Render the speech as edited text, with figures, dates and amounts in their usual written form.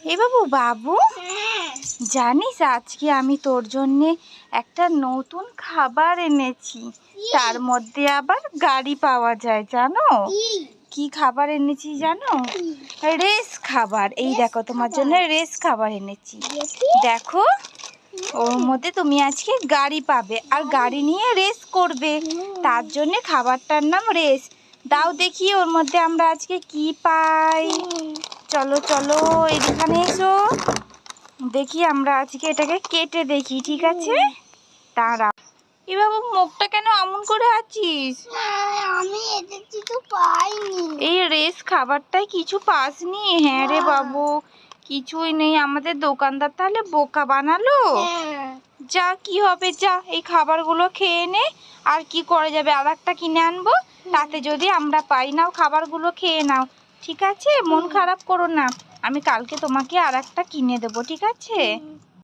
এই বাবু বাবু, জানিস আজকে আমি তোর জন্যে একটা নতুন খাবার এনেছি। তার মধ্যে আবার গাড়ি পাওয়া যায়, জানো? কি খাবার এনেছি জানো? রেস খাবার। এই দেখো, তোমার জন্য রেস খাবার এনেছি। দেখো, ওর মধ্যে তুমি আজকে গাড়ি পাবে আর গাড়ি নিয়ে রেস করবে। তার জন্য খাবারটার নাম রেস। দাও দেখি ওর মধ্যে আমরা আজকে কি পাই। চলো চলো, এখানে এসো। দেখি আমরা আজকে এটাকে কেটে দেখি, ঠিক আছে? দাঁড়া। এ বাবু, মুখটা কেন এমন করে আছিস? আমি এতে কিছু পাইনি। এই রেস খাবারটাই কিছু পাসনি? হ্যাঁ রে বাবু, কিছুই নেই। আমাদের দোকানদার তাহলে বোকা বানালো। যা, কি হবে, যা এই খাবারগুলো খেয়ে নে। আর কি করে যাবে, আর একটা কিনে আনবো, তাতে যদি আমরা পাই। নাও, খাবারগুলো খেয়ে নাও, ঠিক আছে? মন খারাপ করো না, আমি কালকে তোমাকে আর একটা কিনে দেবো, ঠিক আছে?